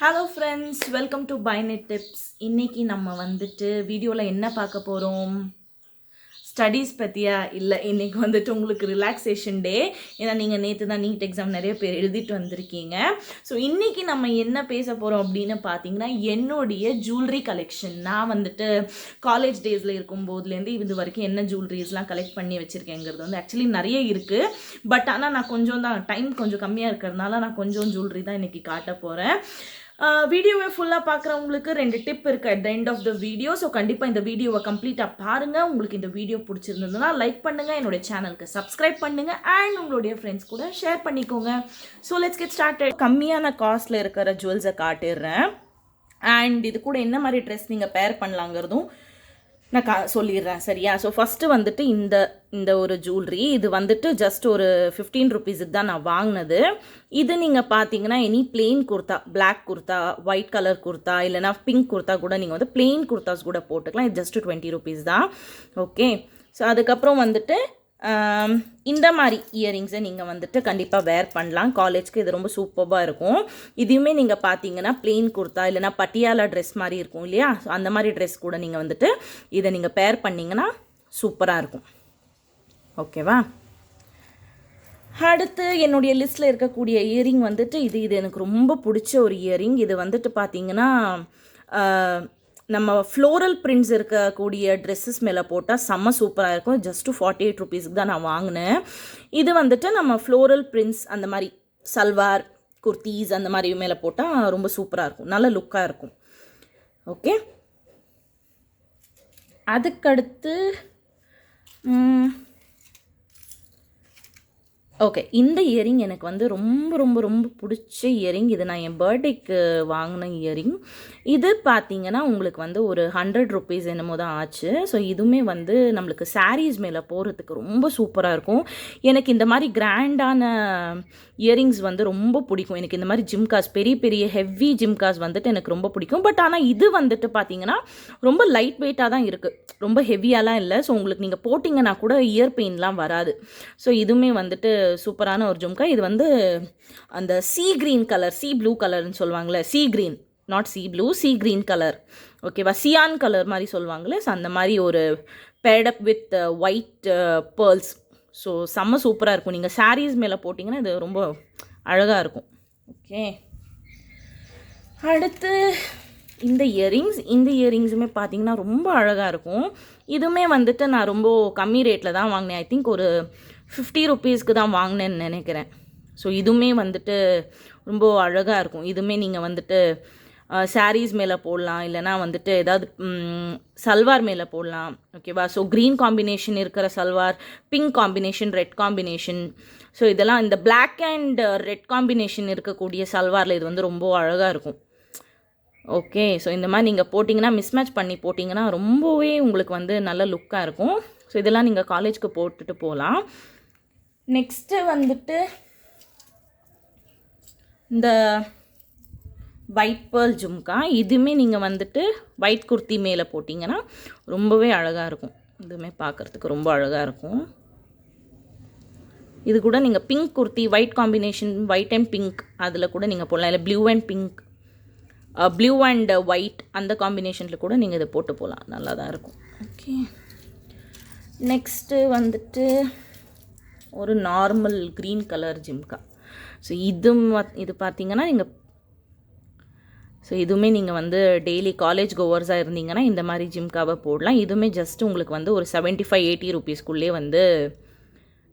Hello friends, welcome to Buy Net Tips. இன்னைக்கு நம்ம வந்துட்டு வீடியோல என்ன பார்க்க போறோம்? ஸ்டடீஸ் பத்தியா இல்ல இன்னைக்கு வந்துட்டு உங்களுக்கு ரிலாக்ஸேஷன் டே. ஏன்னா நீங்க நேத்து தான் நீட் எக்ஸாம் நிறைய பேர் எழுதிட்டு வந்திருக்கீங்க. ஸோ இன்னைக்கு நம்ம என்ன பேச போறோம் அப்படின்னு பார்த்தீங்கன்னா என்னுடைய ஜுவல்லரி கலெக்ஷன். நான் வந்துட்டு காலேஜ் டேஸ்ல இருக்கும்போதுலேருந்து இது வரைக்கும் என்ன ஜுவல்லரிஸ்லாம் கலெக்ட் பண்ணி வச்சிருக்கேங்கிறது வந்து ஆக்சுவலி நிறைய இருக்கு. பட் ஆனால் நான் கொஞ்சம் தான் டைம் கொஞ்சம் கம்மியாக இருக்கிறதுனால நான் கொஞ்சம் ஜுவல்லரி தான் இன்னைக்கு காட்ட போகிறேன். வீடியோவை ஃபுல்லாக பார்க்குறவங்களுக்கு 2 டிப் இருக்குது at the end of the video. So கண்டிப்பாக இந்த வீடியோவை கம்ப்ளீட்டாக பாருங்கள். உங்களுக்கு இந்த வீடியோ பிடிச்சிருந்ததுன்னா லைக் பண்ணுங்கள், என்னுடைய சேனலுக்கு சப்ஸ்கிரைப் பண்ணுங்கள் அண்ட் உங்களுடைய ஃப்ரெண்ட்ஸ் கூட ஷேர் பண்ணிக்கோங்க. So let's get started. கம்மியான காஸ்ட்டில் இருக்கிற ஜுவல்ஸை காட்டிடுறேன். அண்ட் இது கூட என்ன மாதிரி ட்ரெஸ் நீங்கள் பேர் பண்ணலாங்கிறதும் நான் சொல்லிடுறேன், சரியா? ஸோ ஃபஸ்ட்டு வந்துட்டு இந்த ஒரு ஜுவல்லரி இது வந்துட்டு ஜஸ்ட் ஒரு 15 ருபீஸுக்கு தான் நான் வாங்கினது. இது நீங்கள் பார்த்தீங்கன்னா any plain kurta, black kurta, white colour kurta, இல்லைனா பிங்க் குர்த்தா கூட நீங்கள் வந்து பிளெயின் குர்த்தாஸ் கூட போட்டுக்கலாம். இது ஜஸ்ட்டு 20 ருபீஸ் தான். ஓகே, ஸோ அதுக்கப்புறம் வந்துட்டு இந்த மாதிரி இயரிங்ஸை நீங்கள் வந்துட்டு கண்டிப்பாக வேர் பண்ணலாம். காலேஜ்க்கு இது ரொம்ப சூப்பராக இருக்கும். இதையுமே நீங்கள் பார்த்தீங்கன்னா பிளெயின் குர்த்தா இல்லைனா பட்டியாலா ட்ரெஸ் மாதிரி இருக்கும் இல்லையா? ஸோ அந்த மாதிரி ட்ரெஸ் கூட நீங்கள் வந்துட்டு இதை நீங்கள் பேர் பண்ணிங்கன்னா சூப்பராக இருக்கும். ஓகேவா? அடுத்து என்னுடைய லிஸ்ட்டில் இருக்கக்கூடிய இயரிங் வந்துட்டு இது எனக்கு ரொம்ப பிடிச்ச ஒரு இயரிங். இது வந்துட்டு பார்த்தீங்கன்னா நம்ம ஃப்ளோரல் பிரிண்ட்ஸ் இருக்கக்கூடிய ட்ரெஸ்ஸஸ் மேலே போட்டால் செம்ம சூப்பராக இருக்கும். ஜஸ்ட்டு 48 ருபீஸுக்கு தான் நான் வாங்கினேன். இது வந்துட்டு நம்ம ஃப்ளோரல் பிரிண்ட்ஸ் அந்த மாதிரி சல்வார் குர்த்தீஸ் அந்த மாதிரி மேலே போட்டால் ரொம்ப சூப்பராக இருக்கும், நல்ல லுக்காக இருக்கும். ஓகே, அதுக்கடுத்து ஓகே, இந்த இயரிங் எனக்கு வந்து ரொம்ப ரொம்ப ரொம்ப பிடிச்ச இயரிங். இது நான் என் பர்த்டேக்கு வாங்கின இயரிங். இது பார்த்தீங்கன்னா உங்களுக்கு வந்து ஒரு 100 ருபீஸ் என்னமோ தான் ஆச்சு. ஸோ இதுவுமே வந்து நம்மளுக்கு சாரீஸ் மேலே போகிறதுக்கு ரொம்ப சூப்பராக இருக்கும். எனக்கு இந்த மாதிரி கிராண்டான இயரிங்ஸ் வந்து ரொம்ப பிடிக்கும். எனக்கு இந்த மாதிரி ஜிம்காஸ், பெரிய பெரிய ஹெவி ஜிம்காஸ் வந்துட்டு எனக்கு ரொம்ப பிடிக்கும். பட் ஆனால் இது வந்துட்டு பார்த்தீங்கன்னா ரொம்ப லைட் வெயிட்டாக தான் இருக்குது, ரொம்ப ஹெவியாலாம் இல்லை. ஸோ உங்களுக்கு நீங்கள் போட்டிங்கன்னா கூட இயர் பெயின்லாம் வராது. ஸோ இதுவுமே வந்துட்டு சூப்பரான ஒரு ஜும்கா. இது வந்து அந்த sea green colour, sea blue கலர்னு சொல்லுவாங்களே, sea green, not sea blue, sea green colour. ஓகேவா? சியான் கலர் மாதிரி சொல்லுவாங்களே, ஸோ அந்த மாதிரி ஒரு பேடப் வித் ஒயிட் பேர்ல்ஸ். ஸோ செம்ம சூப்பராக இருக்கும். நீங்கள் சாரீஸ் மேலே போட்டிங்கன்னா இது ரொம்ப அழகாக இருக்கும். ஓகே, அடுத்து இந்த இயரிங்ஸுமே பார்த்தீங்கன்னா ரொம்ப அழகாக இருக்கும். இதுவுமே வந்துட்டு நான் ரொம்ப கம்மி ரேட்டில் தான் வாங்கினேன். ஐ திங்க் ஒரு 50 ருபீஸ்க்கு தான் வாங்கினேன்னு நினைக்கிறேன். ஸோ இதுவுமே வந்துட்டு ரொம்ப அழகாக இருக்கும். இதுவுமே நீங்கள் வந்துட்டு சாரீஸ் மேலே போடலாம், இல்லைனா வந்துட்டு ஏதாவது சல்வார் மேலே போடலாம். ஓகேவா? ஸோ க்ரீன் காம்பினேஷன் இருக்கிற salwar, pink combination, red combination, so இதெல்லாம் இந்த பிளாக் அண்ட் ரெட் காம்பினேஷன் இருக்கக்கூடிய சல்வாரில் இது வந்து ரொம்ப அழகாக இருக்கும். ஓகே, ஸோ இந்த மாதிரி நீங்கள் போட்டிங்கன்னா, மிஸ்மேட்ச் பண்ணி போட்டிங்கன்னா ரொம்பவே உங்களுக்கு வந்து நல்ல லுக்காக இருக்கும். ஸோ இதெல்லாம் நீங்கள் காலேஜ்க்கு போட்டுட்டு போகலாம். நெக்ஸ்ட்டு வந்துட்டு இந்த ஒயிட் பேர்ல் ஜும்கா. இதுவுமே நீங்கள் வந்துட்டு ஒயிட் குர்த்தி மேலே போட்டிங்கன்னா ரொம்பவே அழகாக இருக்கும். இதுவுமே பார்க்குறதுக்கு ரொம்ப அழகாக இருக்கும். இது கூட நீங்கள் pink kurti, white combination, white and pink அதில் கூட நீங்கள் போடலாம். இல்லை blue and pink, blue and white அந்த காம்பினேஷனில் கூட நீங்கள் இதை போட்டு போகலாம், நல்லா தான் இருக்கும். ஓகே, நெக்ஸ்ட்டு வந்துட்டு ஒரு normal green colour jhumka. So இது பார்த்தீங்கன்னா இதுவுமே நீங்கள் வந்து டெய்லி காலேஜ் கோவர்ஸாக இருந்தீங்கன்னா இந்த மாதிரி ஜிம்காவை போடலாம். இதுவுமே ஜஸ்ட் உங்களுக்கு வந்து ஒரு 75-80 ருபீஸ்க்குள்ளே வந்து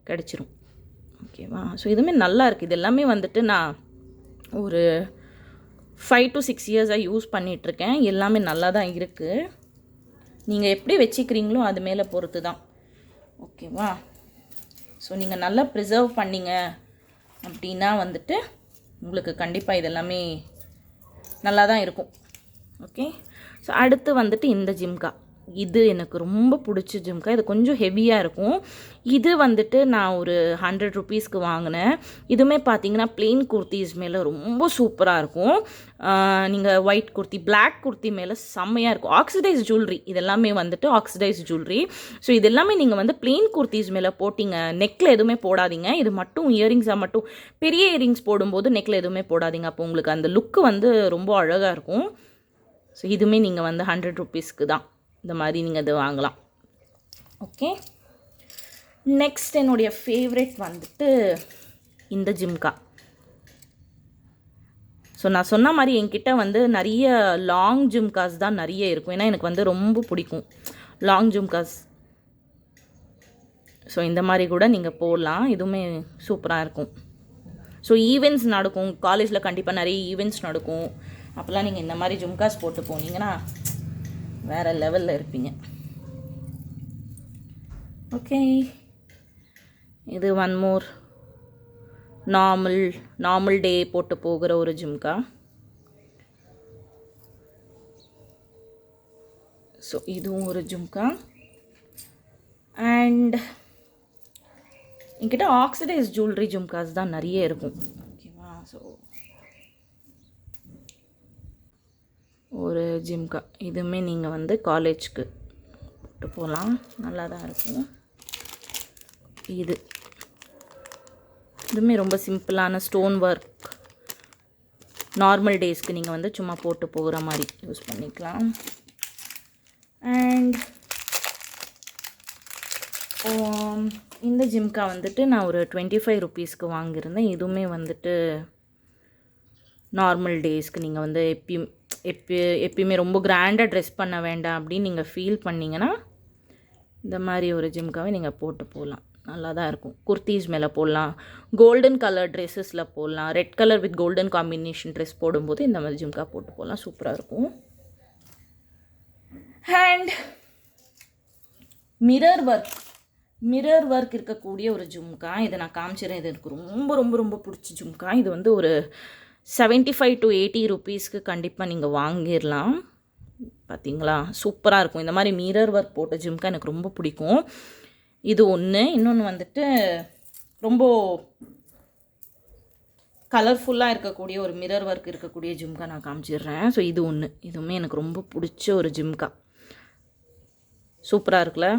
கிடச்சிரும். ஓகேவா? ஸோ இதுவுமே நல்லா இருக்குது. இது எல்லாமே வந்துட்டு நான் ஒரு 5 to 6 இயர்ஸாக யூஸ் பண்ணிகிட்ருக்கேன். எல்லாமே நல்லா தான் இருக்குது. நீங்கள் எப்படி வச்சுக்கிறீங்களோ அது மேலே பொறுத்து தான். ஓகேவா? ஸோ நீங்கள் நல்லா ப்ரிசர்வ் பண்ணிங்க அப்படின்னா வந்துட்டு உங்களுக்கு கண்டிப்பாக இதெல்லாமே நல்லா தான் இருக்கும். ஓகே, ஸோ அடுத்து வந்துட்டு இந்த ஜிம்கா. இது எனக்கு ரொம்ப பிடிச்ச ஜிம்கா. இது கொஞ்சம் ஹெவியாக இருக்கும். இது வந்துட்டு நான் ஒரு 100 ருபீஸ்க்கு வாங்கினேன். இதுவுமே பார்த்தீங்கன்னா ப்ளெயின் குர்த்திஸ் மேலே ரொம்ப சூப்பராக இருக்கும். நீங்கள் ஒயிட் குர்த்தி, பிளாக் குர்த்தி மேலே செம்மையாக இருக்கும். ஆக்சிடைஸ் ஜுவல்லரி, இதெல்லாமே வந்துட்டு ஆக்சிடைஸ் ஜுவல்லரி. ஸோ இது எல்லாமே நீங்கள் வந்து ப்ளெயின் குர்த்திஸ் மேலே போட்டிங்க, நெக்கில் எதுவுமே போடாதீங்க. இது மட்டும் இயரிங்ஸாக மட்டும், பெரிய இயரிங்ஸ் போடும்போது நெக்கில் எதுவுமே போடாதீங்க. அப்போ உங்களுக்கு அந்த லுக்கு வந்து ரொம்ப அழகாக இருக்கும். ஸோ இதுவுமே நீங்கள் வந்து 100 ருபீஸ்க்கு தான் இந்த மாதிரி நீங்கள் இது வாங்கலாம். ஓகே, நெக்ஸ்ட் என்னுடைய ஃபேவரெட் வந்துட்டு இந்த ஜிம்கா. ஸோ நான் சொன்ன மாதிரி என்கிட்ட வந்து நிறைய லாங் ஜிம்காஸ் தான் நிறைய இருக்கும். ஏன்னா எனக்கு வந்து ரொம்ப பிடிக்கும் லாங் ஜிம்காஸ். ஸோ இந்த மாதிரி கூட நீங்கள் போடலாம். இதுவுமே சூப்பராக இருக்கும். ஸோ ஈவெண்ட்ஸ் நடக்கும் காலேஜில், கண்டிப்பாக நிறைய ஈவெண்ட்ஸ் நடக்கும். அப்போல்லாம் நீங்கள் இந்த மாதிரி ஜும்காஸ் போட்டு போனீங்கன்னா வேறு லெவலில் இருப்பீங்க. ஓகே, இது ஒன் மோர் நார்மல் டே போட்டு போகிற ஒரு ஜும்கா. ஸோ இதுவும் ஒரு ஜும்கா. அண்ட் என்கிட்ட ஆக்சிடைஸ் ஜுவல்லரி ஜும்காஸ் தான் நிறைய இருக்கும். ஓகேவா, ஸோ ஒரு ஜிம்கா. இதுவுமே நீங்கள் வந்து காலேஜ்க்கு போட்டு போகலாம், நல்லா தான் இருக்கும். இதுவுமே ரொம்ப சிம்பிளான ஸ்டோன் ஒர்க், நார்மல் டேஸ்க்கு நீங்கள் வந்து சும்மா போட்டு போகிற மாதிரி யூஸ் பண்ணிக்கலாம். அண்ட் இந்த ஜிம்கா வந்துட்டு நான் ஒரு 25 ருபீஸ்க்கு வாங்கியிருந்தேன். இதுவுமே வந்துட்டு நார்மல் டேஸ்க்கு நீங்கள் வந்து எப்பயுமே ரொம்ப கிராண்டாக ட்ரெஸ் பண்ண வேண்டாம் அப்படின்னு நீங்கள் ஃபீல் பண்ணிங்கன்னா இந்த மாதிரி ஒரு ஜிம்காவை நீங்கள் போட்டு போகலாம், நல்லா தான் இருக்கும். குர்த்திஸ் மேலே போடலாம், கோல்டன் கலர் ட்ரெஸ்ஸஸில் போடலாம், red colour with golden combination dress போடும்போது இந்த மாதிரி ஜிம்கா போட்டு போகலாம், சூப்பராக இருக்கும். அண்ட் மிரர் ஒர்க் இருக்கக்கூடிய ஒரு ஜும்கா. இதை நான் காமிச்சிடுறேன். இது எனக்கு ரொம்ப ரொம்ப ரொம்ப பிடிச்ச ஜும்கா. இது வந்து ஒரு 75 to 80 ருபீஸ்க்கு கண்டிப்பாக நீங்கள் வாங்கிடலாம். பார்த்தீங்களா, சூப்பராக இருக்கும். இந்த மாதிரி மிரர் ஒர்க் போட்ட ஜிம்கா எனக்கு ரொம்ப பிடிக்கும். இது ஒன்று. இன்னொன்று வந்துட்டு ரொம்ப கலர்ஃபுல்லாக இருக்கக்கூடிய ஒரு மிரர் ஒர்க் இருக்கக்கூடிய ஜிம்கா நான் காமிச்சிடுறேன். ஸோ இது ஒன்று. இதுவுமே எனக்கு ரொம்ப பிடிச்ச ஒரு ஜிம்கா, சூப்பராக இருக்குல்ல.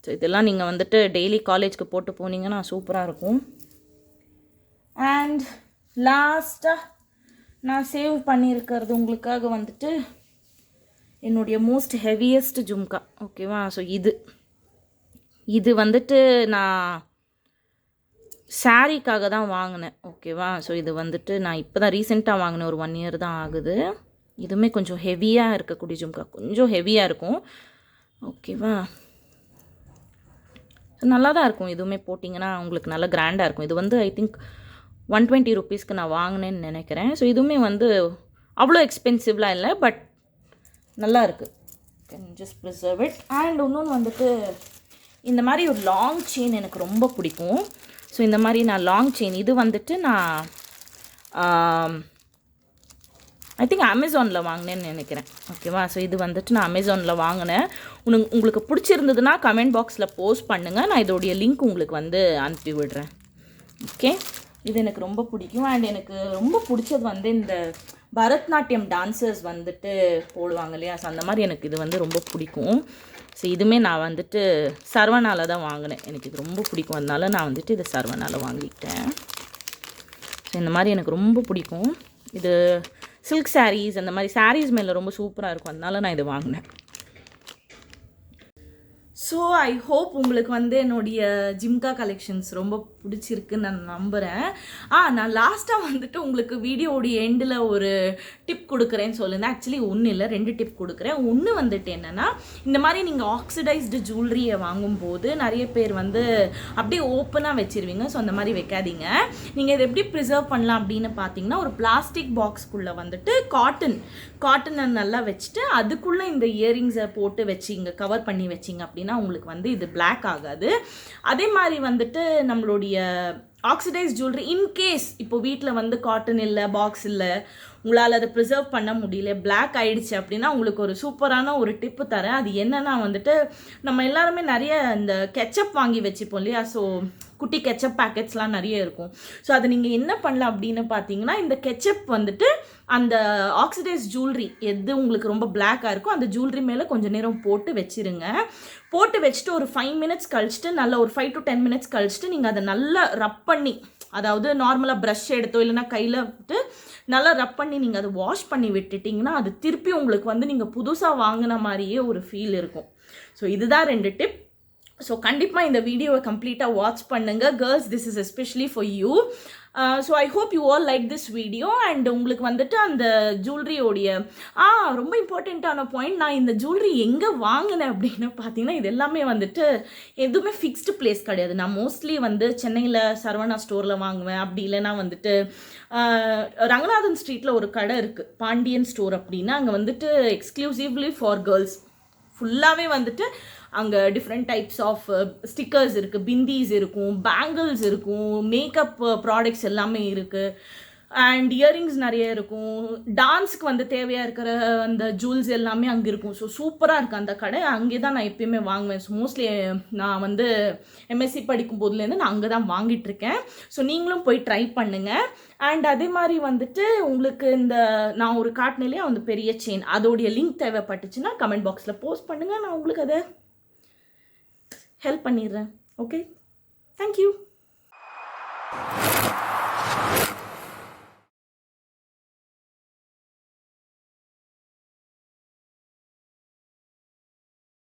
ஸோ இதெல்லாம் நீங்கள் வந்துட்டு டெய்லி காலேஜ்க்கு போட்டு போனீங்கன்னா சூப்பராக இருக்கும். அண்ட் லாஸ்ட்டாக நான் சேவ் பண்ணியிருக்கிறது உங்களுக்காக வந்துட்டு என்னுடைய மோஸ்ட் ஹெவியஸ்ட் ஜும்கா. ஓகேவா, ஸோ இது வந்துட்டு நான் சாரீக்காக தான் வாங்கினேன். ஓகேவா, ஸோ இது வந்துட்டு நான் இப்போ தான் ரீசெண்டாக வாங்கினேன், ஒரு 1 year தான் ஆகுது. இதுவுமே கொஞ்சம் ஹெவியாக இருக்கக்கூடிய ஜும்கா, கொஞ்சம் ஹெவியாக இருக்கும். ஓகேவா, நல்லா தான் இருக்கும். இதுவுமே போட்டிங்கன்னா உங்களுக்கு நல்லா கிராண்டாக இருக்கும். இது வந்து ஐ திங்க் 120 ருபீஸ்க்கு நான் வாங்கினேன்னு நினைக்கிறேன். ஸோ இதுவுமே வந்து அவ்வளோ எக்ஸ்பென்சிவ்லாம் இல்லை, பட் நல்லா இருக்குது. Can just preserve it. And இன்னொன்று வந்துட்டு இந்த மாதிரி ஒரு லாங் செயின் எனக்கு ரொம்ப பிடிக்கும். ஸோ இந்த மாதிரி நான் லாங் செயின் இது வந்துட்டு நான் ஐ திங்க் அமேசானில் வாங்கினேன்னு நினைக்கிறேன். ஓகேவா, ஸோ இது வந்துட்டு நான் அமேசானில் வாங்கினேன். உங்களுக்கு பிடிச்சிருந்ததுன்னா கமெண்ட் பாக்ஸில் போஸ்ட் பண்ணுங்கள், நான் இதோடைய லிங்க் உங்களுக்கு வந்து அனுப்பி விடுறேன். ஓகே, இது எனக்கு ரொம்ப பிடிக்கும். அண்ட் எனக்கு ரொம்ப பிடிச்சது வந்து இந்த பரதநாட்டியம் டான்சர்ஸ் வந்துட்டு போடுவாங்க இல்லையா, ஸோ அந்த மாதிரி எனக்கு இது வந்து ரொம்ப பிடிக்கும். ஸோ இதுவுமே நான் வந்துட்டு சர்வனால தான் வாங்கினேன். எனக்கு இது ரொம்ப பிடிக்கும், அதனால நான் வந்துட்டு இது சர்வனால வாங்கிட்டேன். ஸோ இந்த மாதிரி எனக்கு ரொம்ப பிடிக்கும். இது சில்க் சாரீஸ், அந்த மாதிரி சாரீஸ் மேலே ரொம்ப சூப்பராக இருக்கும், அதனால நான் இது வாங்கினேன். ஸோ ஐ ஹோப் உங்களுக்கு வந்து என்னுடைய ஜிம்கா கலெக்ஷன்ஸ் ரொம்ப பிடிச்சிருக்குன்னு நான் நம்புகிறேன். நான் லாஸ்ட்டாக வந்துட்டு உங்களுக்கு வீடியோடைய எண்டில் ஒரு டிப் கொடுக்குறேன்னு சொல்லுங்கள். ஆக்சுவலி ஒன்றும் இல்லை, 2 டிப் கொடுக்குறேன். ஒன்று வந்துட்டு என்னென்னா, இந்த மாதிரி நீங்கள் ஆக்சிடைஸ்டு ஜுவல்லரியை வாங்கும்போது நிறைய பேர் வந்து அப்படியே ஓப்பனாக வச்சுருவீங்க. ஸோ அந்த மாதிரி வைக்காதீங்க. நீங்கள் இதை எப்படி ப்ரிசர்வ் பண்ணலாம் அப்படின்னு பார்த்தீங்கன்னா, ஒரு பிளாஸ்டிக் பாக்ஸ்க்குள்ளே வந்துட்டு காட்டனை நல்லா வச்சுட்டு அதுக்குள்ளே இந்த இயரிங்ஸை போட்டு வச்சிங்க, கவர் பண்ணி வச்சிங்க அப்படின்னா உங்களுக்கு வந்து இது பிளாக் ஆகாது. அதே மாதிரி வந்துட்டு நம்மளுடைய ஆக்சிடைஸ் ஜுவல்லரி இன்கேஸ் இப்போ வீட்டில் வந்து காட்டன் இல்லை, பாக்ஸ் இல்லை, உங்களால் அதை ப்ரிசர்வ் பண்ண முடியல, பிளாக் ஆகிடுச்சு அப்படின்னா உங்களுக்கு ஒரு சூப்பரான ஒரு டிப்பு தரேன். அது என்னன்னா வந்துட்டு, நம்ம எல்லாருமே நிறைய இந்த கெச்சப் வாங்கி வச்சுப்போம் இல்லையா? ஸோ குட்டி கெச்சப் பேக்கெட்ஸ்லாம் நிறைய இருக்கும். ஸோ அதை நீங்கள் என்ன பண்ணலாம் அப்படின்னு பார்த்தீங்கன்னா, இந்த கெச்சப் வந்துட்டு அந்த ஆக்சிடைஸ் ஜுவல்லரி எது உங்களுக்கு ரொம்ப பிளாக்காக இருக்கோ அந்த ஜுவல்லரி மேலே கொஞ்சம் நேரம் போட்டு வச்சுருங்க. போட்டு வச்சுட்டு ஒரு 5 மினிட்ஸ் கழிச்சிட்டு, நல்லா ஒரு 5 to 10 மினிட்ஸ் கழிச்சிட்டு நீங்கள் அதை நல்லா ரப் பண்ணி, அதாவது நார்மலாக ப்ரஷ் எடுத்தோ இல்லைனா கையில் விட்டு நல்லா ரப் பண்ணி நீங்கள் அதை வாஷ் பண்ணி விட்டுட்டிங்கன்னா அது திருப்பி உங்களுக்கு வந்து நீங்கள் புதுசாக வாங்கின மாதிரியே ஒரு ஃபீல் இருக்கும். ஸோ இதுதான் 2 டிப். ஸோ கண்டிப்பாக இந்த வீடியோவை கம்ப்ளீட்டாக வாட்ச் பண்ணுங்கள் girls. This is especially for you. So I hope you all like this video. And உங்களுக்கு வந்துட்டு அந்த ஜுவல்லரியோடைய ரொம்ப இம்பார்ட்டண்ட்டான பாயிண்ட், நான் இந்த ஜுவல்லரி எங்கே வாங்கினேன் அப்படின்னு பார்த்தீங்கன்னா, இது எல்லாமே வந்துட்டு எதுவுமே ஃபிக்ஸ்டு பிளேஸ் கிடையாது. நான் மோஸ்ட்லி வந்து சென்னையில் சரவணா ஸ்டோரில் வாங்குவேன். அப்படி இல்லைன்னா வந்துட்டு ரங்கநாதன் ஸ்ட்ரீட்டில் ஒரு கடை இருக்குது, பாண்டியன் ஸ்டோர் அப்படின்னு. அங்கே வந்துட்டு எக்ஸ்க்ளூசிவ்லி ஃபார் கேர்ள்ஸ் ஃபுல்லாகவே வந்துட்டு அங்கே டிஃப்ரெண்ட் டைப்ஸ் ஆஃப் ஸ்டிக்கர்ஸ் இருக்குது, பிந்திஸ் இருக்கும், பேங்கிள்ஸ் இருக்கும், மேக்கப் ப்ராடக்ட்ஸ் எல்லாமே இருக்குது, அண்ட் இயரிங்ஸ் நிறைய இருக்கும். டான்ஸுக்கு வந்து தேவையாக இருக்கிற அந்த ஜுவல்ஸ் எல்லாமே அங்கே இருக்கும். ஸோ சூப்பராக இருக்குது அந்த கடை. அங்கே தான் நான் எப்பயுமே வாங்குவேன். ஸோ மோஸ்ட்லி நான் வந்து எம்எஸ்சி படிக்கும் போதுலேருந்து நான் அங்கே தான் வாங்கிட்டுருக்கேன். ஸோ நீங்களும் போய் ட்ரை பண்ணுங்கள். அண்ட் அதே மாதிரி வந்துட்டு உங்களுக்கு இந்த நான் ஒரு காட்டினிலே அந்த பெரிய செயின் அதோடைய லிங்க் தேவைப்பட்டுச்சுன்னா கமெண்ட் பாக்ஸில் போஸ்ட் பண்ணுங்கள், நான் உங்களுக்கு அதை ஹெல்ப் பண்ணிடுறேன். Okay, thank you.